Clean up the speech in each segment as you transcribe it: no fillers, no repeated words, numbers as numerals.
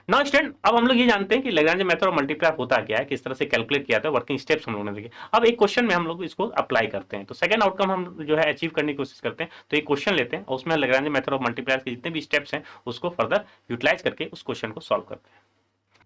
Now student, अब हम लोग ये जानते हैं कि लैग्रेंज मेथड ऑफ मल्टीप्लाई होता क्या है, किस तरह से कैलकुलेट किया था, वर्किंग स्टेप्स हम लोगों ने देखे। अब एक क्वेश्चन में हम लोग इसको अप्लाई करते हैं, तो सेकंड आउटकम हम जो है अचीव करने की कोशिश करते हैं। तो एक क्वेश्चन लेते हैं और उसमें लैग्रेंज मेथड ऑफ मल्टीप्लाई के जितने भी स्टेप्स हैं उसको फर्दर यूटिलाइज करके उस क्वेश्चन को सॉल्व करते हैं।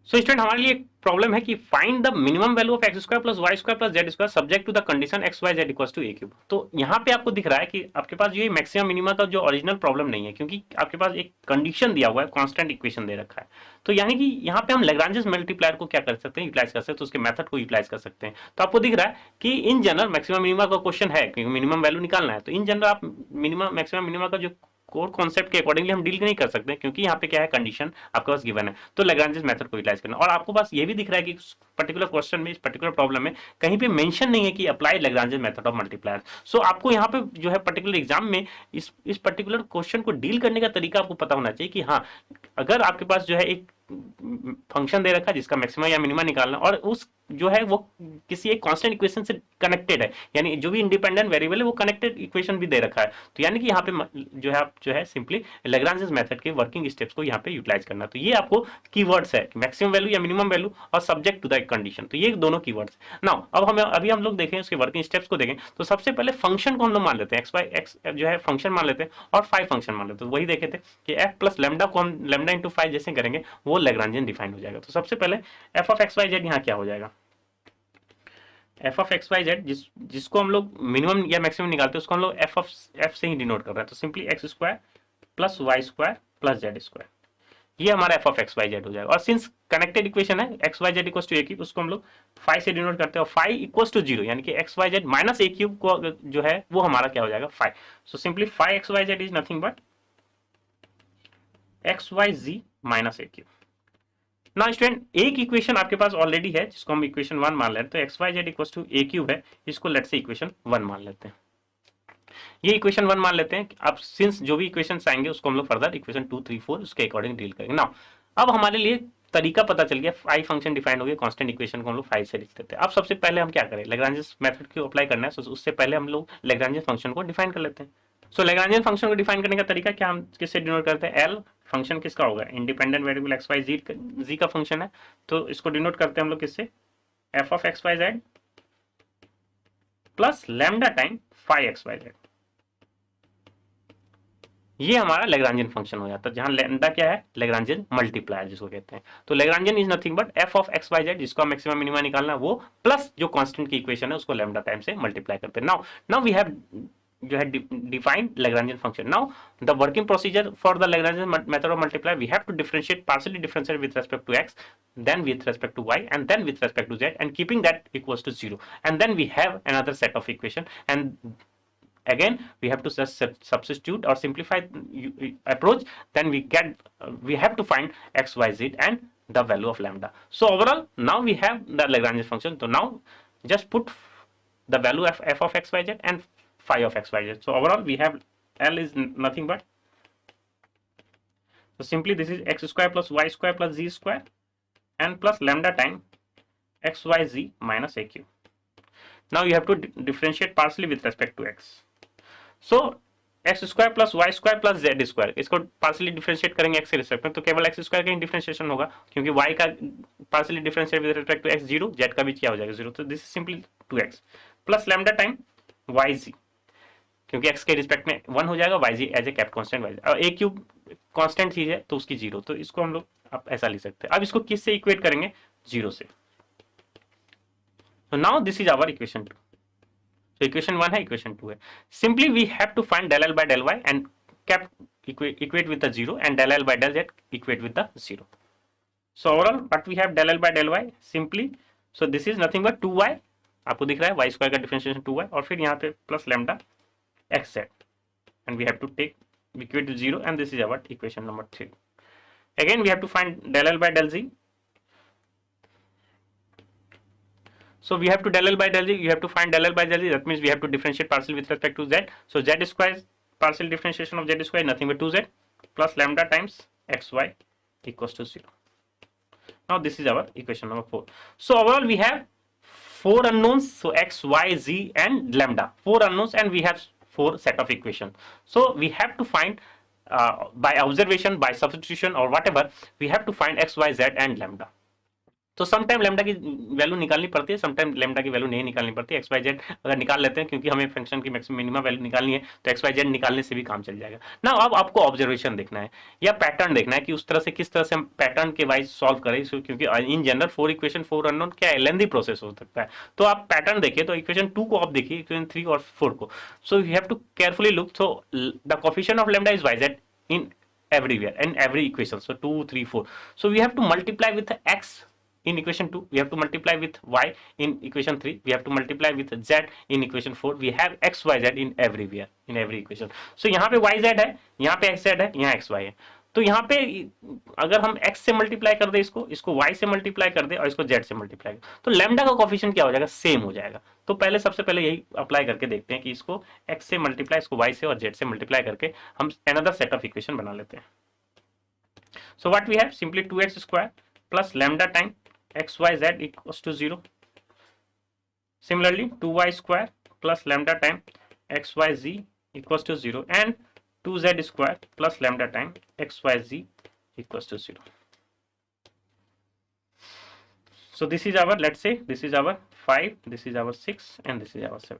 सो स्टूडेंट, हमारे लिए एक प्रॉब्लम है कि find the minimum value of x square plus Y square plus Z square subject to the condition x Y z equals to a cube. तो यहाँ पे आपको दिख रहा है कि आपके पास ये मैक्सिमम मिनिमम का जो ओरिजिनल प्रॉब्लम नहीं है, क्योंकि आपके पास एक कंडीशन दिया हुआ है, कांस्टेंट इक्वेशन दे रखा है। तो यानी कि यहाँ पे हम लैग्रेंज मल्टीप्लायर को क्या कर सकते हैं, यूटिलाइज कर सकते हैं, तो उसके मेथड को यूटिलाइज कर सकते हैं। तो आपको दिख रहा है कि इन जनरल मैक्सिमम मिनिमम का क्वेश्चन है, क्योंकि मिनिमम वैल्यू निकालना है, तो इन जनरल आप मिनिमम मैक्सिमम मिनिमम का जो कोर कॉन्सेप्ट के अकॉर्डिंगली हम डील नहीं कर सकते, क्योंकि यहाँ पे क्या है, कंडीशन आपके पास गिवन है। तो लैग्रेंज मेथड को यूटिलाइज करना, और आपको पास ये भी दिख रहा है कि पर्टिकुलर क्वेश्चन में, इस पर्टिकुलर प्रॉब्लम में कहीं पे मेंशन नहीं है कि apply Lagrange method of multiplier. So आपको यहाँ पे जो है पर्टिकुलर एग्जाम में इस पर्टिकुलर क्वेश्चन को डील करने का तरीका आपको पता होना चाहिए कि हाँ, अगर आपके पास जो है एक फंक्शन दे रखा है जिसका मैक्सिमम या मिनिमम निकालना, और उस जो है वो किसी एक कांस्टेंट इक्वेशन से कनेक्टेड है, यानी जो भी इंडिपेंडेंट वेरिएबल है वो कनेक्टेड इक्वेशन भी दे रखा है, तो यानी कि यहाँ पे जो है आप जो है सिंपली लैग्रेंज मेथड के वर्किंग स्टेप्स को यहाँ पे यूटिलाइज करना। तो ये आपको कीवर्ड्स है, मैक्सिमम वैल्यू या मिनिमम वैल्यू और सब्जेक्ट टू द कंडीशन, तो ये दोनों कीवर्ड्स। नाउ अब हम लोग देखें उसके वर्किंग स्टेप्स को देखें, तो सबसे पहले फंक्शन को हम लोग मान लेते हैं, एक्स वाई एक्स जो है फंक्शन मान लेते हैं, और फाइव फंक्शन मान लेते हैं। तो वही देखे थे कि एफ प्लस लेमडा को हम लेमडा इंटू फाइव जैसे करेंगे वो लैग्रेंजियन डिफाइन हो जाएगा। तो सबसे पहले F of x Y z यहाँ क्या हो जाएगा, f of x Y z जिसको हम लोग मिनिमम या मैक्सिमम निकालते हैं उसको हम लोग एफ से ही डिनोट कर रहे हैं। तो simply x square plus Y square plus Z square, ये हमारा f of x Y z हो जाएगा। और सिंस कनेक्टेड इक्वेशन है x Y z equal to a cube, उसको हम लोग फाइव से डिनोट करते हैं, और फाइव इक्वल टू जीरो, यानी कि x Y z minus a cube को जो है वो हमारा क्या हो जाएगा, five. So simply five x Y z is nothing but x y z minus a cube. ना स्टूडेंट, एक इक्वेशन आपके पास ऑलरेडी है जिसको हम इक्वेशन वन मान लेते हैं, तो x Y z equal to a cube है, इसको लेट से इक्वेशन वन मान लेते हैं। ये इक्वेशन वन मान लेते हैं। अब सिंस जो भी इक्वेशन आएंगे उसको हम लोग further equation two three four उसके अकॉर्डिंग डील करेंगे। ना अब हमारे लिए तरीका पता चल गया, फाइव फंक्शन डिफाइंड हो गया, कांस्टेंट इक्वेशन को हम लोग फाइव से लिख देते हैं। अब सबसे पहले हम क्या करें, लैग्रेंज मेथड को अप्लाई करना है, उससे पहले हम लोग लैग्रेंज फंक्शन को डिफाइन कर लेते हैं। सो लैग्रेंजियन फंक्शन को डिफाइन करने का तरीका क्या, हम किससे डिनोट करते हैं, एल फंक्शन किसका होगा, इंडिपेंडेंट वेरिएबल एक्स वाई जी का फंक्शन है, तो इसको डिनोट करते हैं हम लोग किससे, F of x Y Z plus lambda time five x Y Z, ये हमारा लैग्रेंजियन फंक्शन हो जाता है, जहां लैम्डा क्या है, लैग्रेंजियन मल्टीप्लायर जिसको कहते हैं। तो Lagrangian is nothing but F of x Y Z, जिसका मैक्सिमम मिनिमम निकालना है वो, प्लस जो कांस्टेंट की इक्वेशन है उसको लैम्डा टाइम से मल्टीप्लाई करते हैं। नाउ वी हैव जो है defined Lagrangian function. Now the working procedure for the Lagrangian method of multiply, we have to differentiate, partially differentiate with respect to x, then with respect to y, and then with respect to z, and keeping that equals to 0, and then we have another set of equation, and again we have to just substitute or simplify approach, then we have to find x y z and the value of lambda. So overall now we have the Lagrangian function. So now just put the value of f of x y z and phi of x y z. So overall we have L is nothing but, so simply this is x square plus y square plus z square and plus lambda time x y z minus a cube. Now you have to differentiate partially with respect to x. So X square plus Y square plus Z square, इसको partially differentiate करेंगे X के respect में, तो केवल x square का ही differentiation होगा, क्योंकि y का partially differentiate with respect to x zero, z का भी क्या हो जाएगा जीरो, तो this is simply 2x plus lambda time y z, क्योंकि x के रिस्पेक्ट में 1 हो जाएगा, y z as a cap constant, y और ए क्यूब कांस्टेंट चीज है तो उसकी जीरो, तो इसको हम लोग आप ऐसा लिख सकते हैं। अब इसको किस से इक्वेट करेंगे, जीरो से। तो now this is our equation 2। तो इक्वेशन 1 है, इक्वेशन 2 है। Simply we have to find del L by del Y and cap equate with the 0 and del L by del Z equate with the 0. So overall what we have del L by del Y simply, so this is nothing but 2y, आपको दिख रहा है y square का differentiation 2y, और फिर यहाँ पे plus lambda xz, and we have to take equate to 0, and this is our equation number 3. Again we have to find del L by del Z. So we have to del L by del Z, you have to find del L by del Z, that means we have to differentiate partially with respect to z. So z square, partial differentiation of z square is nothing but 2z plus lambda times xy equals to 0. Now this is our equation number 4. So overall we have 4 unknowns, so x, y, z and lambda, 4 unknowns, and we have 4 set of equation. So we have to find by observation, by substitution or whatever, we have to find x, y, z and lambda. तो some time lambda की value निकालनी पड़ती है, some time lambda की value नहीं निकालनी पड़ती है। एक्स वाई जेड अगर निकाल लेते हैं, क्योंकि हमें फंक्शन की मैक्सिमम मिनिमम वैल्यू निकालनी है, तो एक्स वाई जेड निकालने से भी काम चल जाएगा ना। अब आपको ऑब्जर्वेशन देखना है या पैटर्न देखना है कि उस तरह से किस तरह से हम पैटर्न के वाइज सॉल्व करें, क्योंकि इन जनरल 4 इक्वेशन 4 अननोन क्या है, लेंथी प्रोसेस हो सकता है। तो आप पैटर्न देखिए, तो इक्वेशन 2 को आप देखिए, इक्वेशन 3 और 4 को। So you have to carefully look. So the coefficient of lambda is Y Z in everywhere and every equation, so 2 3 4, so we have to multiply with x in equation 2, we have to multiply with y in equation 3, we have to multiply with z in equation 4, we have x y z in everywhere in every equation. so यहाँ पे y z है, यहाँ पे x z है, यहाँ x y है। तो यहाँ पे अगर हम x से मल्टीप्लाई कर दे, इसको y से मल्टीप्लाई कर दे और इसको z से मल्टीप्लाई कर, तो लैम्डा का कोफिशिएंट क्या हो जाएगा, सेम हो जाएगा। तो पहले सबसे पहले यही अप्लाई करके देखते हैं कि इसको x से मल्टीप्लाई, इसको y से और z से मल्टीप्लाई करके हम अनदर सेट ऑफ इक्वेशन बना लेते हैं। So what we have, simply 2x square plus lambda time xyz equals to 0. Similarly 2y square plus lambda time xyz equals to 0 and 2z square plus lambda time xyz equals to 0. So this is our, let's say this is our 5, this is our 6 and this is our 7.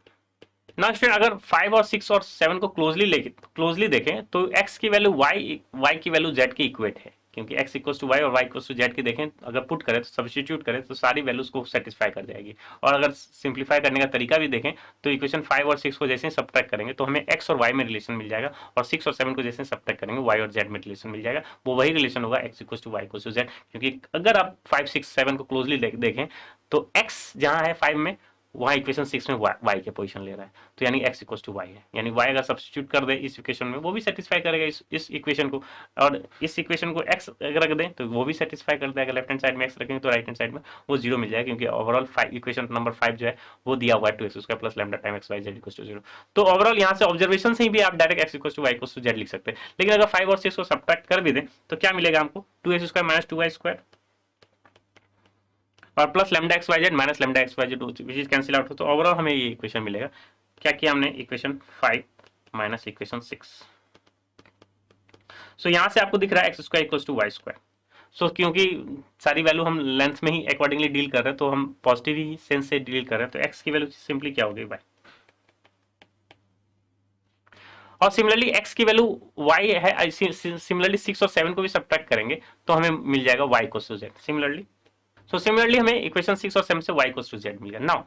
ना student, अगर 5 और 6 और 7 को closely देखें तो x की value y की value z के इक्वेट है, क्योंकि x इक्वल्स टू y और y इक्वल्स टू z की देखें, अगर पुट करें तो सब्स्टिट्यूट करें तो सारी वैल्यूज को सेटिस्फाई कर जाएगी। और अगर सिंप्लीफाई करने का तरीका भी देखें तो इक्वेशन 5 और 6 को जैसे सब्ट्रैक्ट करेंगे तो हमें x और y में रिलेशन मिल जाएगा, और 6 और 7 को जैसे सब्ट्रैक्ट करेंगे y और z में रिलेशन मिल जाएगा। वो वही रिलेशन होगा x equals to y equals to z, क्योंकि अगर आप 5 6 7 को क्लोजली देखें तो x जहां है 5 में, वहां इक्वेशन 6 में y के पोजीशन ले रहा है, तो यानी x इक्वल्स टू y है। यानी y अगर सब्स्टिट्यूट कर दे इस इक्वेशन में, वो भी सेटिस्फाई करेगा इस इक्वेशन को, और इस इक्वेशन को x अगर रख दें तो वो भी सेटिस्फाई कर देगा। लेफ्ट हैंड साइड में x रखेंगे तो राइट हैंड साइड में वो 0 मिल जाएगा, क्योंकि ओवरऑल इक्वेशन नंबर 5 जो है वो दिया हुआ है 2x square plus lambda time x y z equals to 0। तो ओवरऑल यहाँ से ऑब्जर्वेशन से ही भी आप direct x equals to y equals to z लिख सकते हैं। लेकिन अगर 5 और 6 को सब्ट्रैक्ट कर भी दें तो क्या मिलेगा हमको, 2x square minus 2y square और plus lambda x Y z minus lambda x Y z which is cancel out हो। तो ओवरऑल हमें ये इक्वेशन मिलेगा। क्या किया हमने, इक्वेशन 5 माइनस इक्वेशन 6। सो यहां से आपको दिख रहा है x square equals to y square. So क्योंकि सारी वैल्यू हम लेंथ में ही अकॉर्डिंगली डील कर रहे हैं, तो हम पॉजिटिव ही सेंस से डील कर रहे हैं, तो एक्स की वैल्यू सिंपली क्या होगी, वाई। और सिमिलरली x की वैल्यू y है, सिमिलरली 6 और 7 को भी सब्ट्रैक्ट करेंगे तो हमें मिल जाएगा y equals to z। Similarly हमें इक्वेशन 6 और 7 से y इक्वल्स टू z मिल गया। नाउ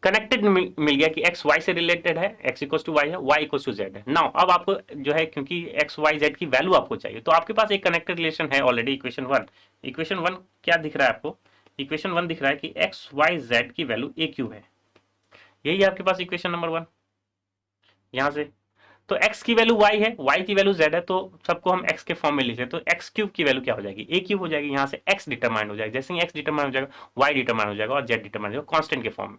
कनेक्टेड मिल गया कि x y से रिलेटेड है, x इक्वल्स टू y है, y इक्वल्स टू z है। नाउ अब आपको जो है, क्योंकि x y z की वैल्यू आपको चाहिए, तो आपके पास एक कनेक्टेड रिलेशन है ऑलरेडी। इक्वेशन 1 क्या दिख रहा है आपको, इक्वेशन 1 दिख रहा है कि x y z की वैल्यू a क्यूब है। यही है आपके पास इक्वेशन नंबर 1। यहां से तो x की वैल्यू y है, y की वैल्यू z है, तो सबको हम x के फॉर्म में लिखे, तो x क्यूब की वैल्यू क्या हो जाएगी, a क्यूब हो जाएगी। यहाँ से x डिटरमाइन हो जाएगा, जैसे ही x डिटरमाइन हो जाएगा y डिटरमाइन हो जाएगा और z डिटरमाइन हो जाएगा कांस्टेंट के फॉर्म में।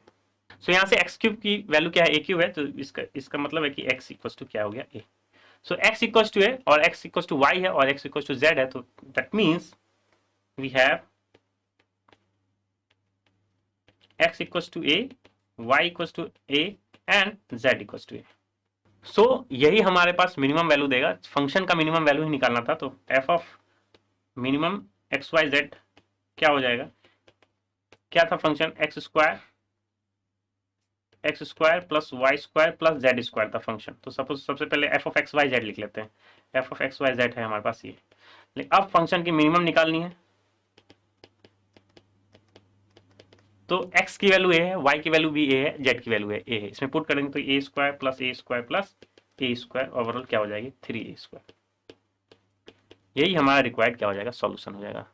सो यहाँ से x क्यूब की वैल्यू क्या है, a क्यूब है, तो इसका मतलब है कि x इक्वल्स टू क्या हो गया, a। सो x इक्वल्स टू a और x इक्वल्स टू y है और x इक्वल्स टू z है, तो that means we have x equals to a, y equals to a and z equals to a। So यही हमारे पास minimum value देगा। Function का मिनिमम वैल्यू ही निकालना था, तो F of minimum X Y Z क्या हो जाएगा, क्या था function, X square plus Y square plus Z square था फंक्शन। तो सपोज सबसे पहले F of x Y Z लिख लेते हैं, F of x Y Z है हमारे पास ये। लेकिन अब फंक्शन की मिनिमम निकालनी है, तो x की वैल्यू a है, y की वैल्यू भी a है, z की वैल्यू a है। इसमें पुट करेंगे तो a square plus a square plus a square overall क्या हो जाएगी, 3a स्क्वायर। यही हमारा रिक्वायर्ड क्या हो जाएगा, सॉल्यूशन हो जाएगा।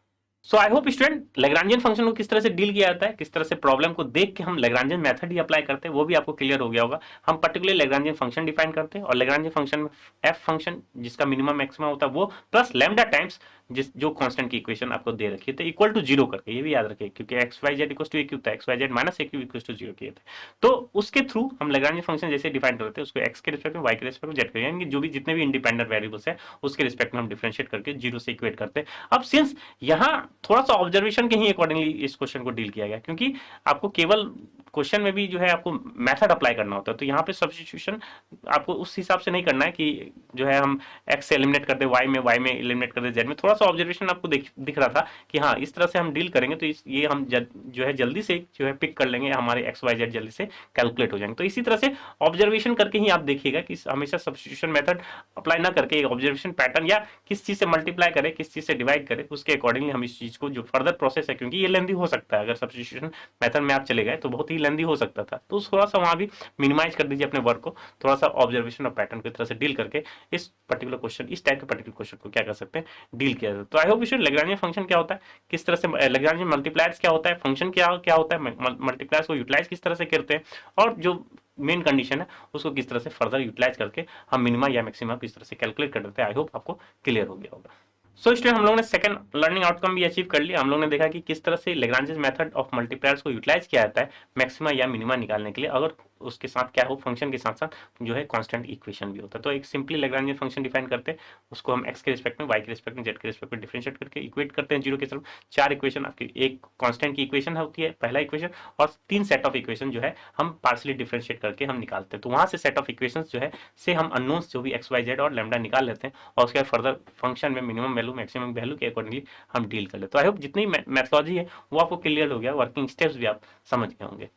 So I hope student Lagrangian function को किस तरह से डील किया जाता है, किस तरह से प्रॉब्लम को देख के हम लैग्रांजियन मेथड ही अप्लाई करते हैं, वो भी आपको क्लियर हो गया होगा। हम पर्टिकुलरली लैग्रांजियन फंक्शन डिफाइन करते हैं, और लैग्रांजियन फंक्शन में एफ फंक्शन जिसका मिनिमम मैक्सिमम होता है वो, प्लस लैम्डा टाइम्स जो कांस्टेंट की इक्वेशन आपको दे रखी है, तो इक्वल टू 0 करके, ये भी याद रखिए, क्योंकि x Y z equal to a cube था, x Y z minus a cube equal to 0 किए थे। तो उसके थ्रू हम लैग्रांजियन फंक्शन जैसे डिफाइन करते हैं, उसको एक्स के रिस्पेक्ट में, वाई के रिस्पेक्ट में, जेड के, यानी जो भी जितने भी इंडिपेंडेंट वेरिएबल्स है उसके रिस्पेक्ट में हम डिफरेंशिएट करके 0 से इक्वेट करते हैं। अब सिंस यहाँ थोड़ा सा ऑब्जर्वेशन के ही अकॉर्डिंगली इस क्वेश्चन को डील किया गया, क्योंकि आपको केवल क्वेश्चन में भी जो है आपको मेथड अप्लाई करना होता है। तो यहाँ पे सब्स्टिट्यूशन आपको उस हिसाब से नहीं करना है कि जो है हम एक्स से एलिमिनेट कर दे वाई में एलिमिनेट कर दे जेड में। थोड़ा सा ऑब्जर्वेशन आपको दिख रहा था कि हाँ इस तरह से हम डील करेंगे तो ये हम जो है जल्दी से जो है पिक कर लेंगे, हमारे एक्स वाई जेड जल्दी से कैलकुलेट हो जाएंगे। तो इसी तरह से ऑब्जर्वेशन करके ही आप देखिएगा कि हमेशा सब्स्टिट्यूशन मेथड अप्लाई ना करके ऑब्जर्वेशन पैटर्न या किस चीज से मल्टीप्लाई करे, किस चीज से डिवाइड करे, उसके अकॉर्डिंगली हम इस चीज को जो फर्दर प्रोसेस है, क्योंकि ये लेंदी हो सकता है, अगर सब्स्टिट्यूशन मेथड में आप चले गए तो बहुत ही लेंदी हो सकता था। तो थोड़ा सा वहां भी मिनिमाइज कर दीजिए अपने वर्क को, थोड़ा सा ऑब्जर्वेशन और पैटर्न की तरह से डील करके इस पर्टिकुलर क्वेश्चन, इस टाइप के पर्टिकुलर क्वेश्चन को क्या कर सकते हैं, डील किया जाता है। तो I hope you Lagrangian function क्या होता है, किस तरह से लैग्रांजियन मल्टीप्लायर्स क्या होता है, फंक्शन क्या होता है, मल्टीप्लायर्स को यूटिलाइज किस तरह से करते हैं, और जो मेन कंडीशन है उसको किस तरह से फर्दर यूटिलाइज करके हम मिनिमा या मैक्सिमा किस तरह से कैलकुलेट कर देते हैं। आई होप आपको क्लियर हो गया होगा। सो स्टूडेंट हम लोगों ने सेकंड लर्निंग आउटकम भी अचीव कर लिया। हम लोगों ने देखा कि किस तरह से लैग्रांजेस मेथड ऑफ मल्टीप्लायर्स को यूटिलाइज किया जाता है मैक्सिमा या मिनिमा निकालने के लिए, अगर उसके साथ क्या हो, फंक्शन के साथ साथ जो है कांस्टेंट इक्वेशन भी होता है। तो एक सिंपली लैग्रांजियन फंक्शन डिफाइन करते हैं, उसको हम एक्स के रिस्पेक्ट में, वाई के रिस्पेक्ट में, जेड के रिस्पेक्ट में डिफरेंशिएट करके इक्वेट करते हैं जीरो के तरफ। चार इक्वेशन आपकी, एक कांस्टेंट की इक्वेशन होती है पहला इक्वेशन, और तीन सेट ऑफ इक्वेशन जो है हम पार्शियली डिफरेंशिएट करके हम निकालते हैं। तो वहां से सेट ऑफ इक्वेशन जो है से हम अननोन्स जो भी एक्स वाई जेड और लैम्डा निकाल लेते हैं, और उसके बाद फर्दर फंक्शन में मिनिमम वैल्यू मैक्सिमम वैल्यू के अकॉर्डिंगली हम डील कर लेते हैं। तो आई होप जितनी मेथोलॉजी है वो आपको क्लियर हो गया, वर्किंग स्टेप्स भी आप समझ गए होंगे।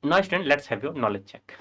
Now student let's have your knowledge check.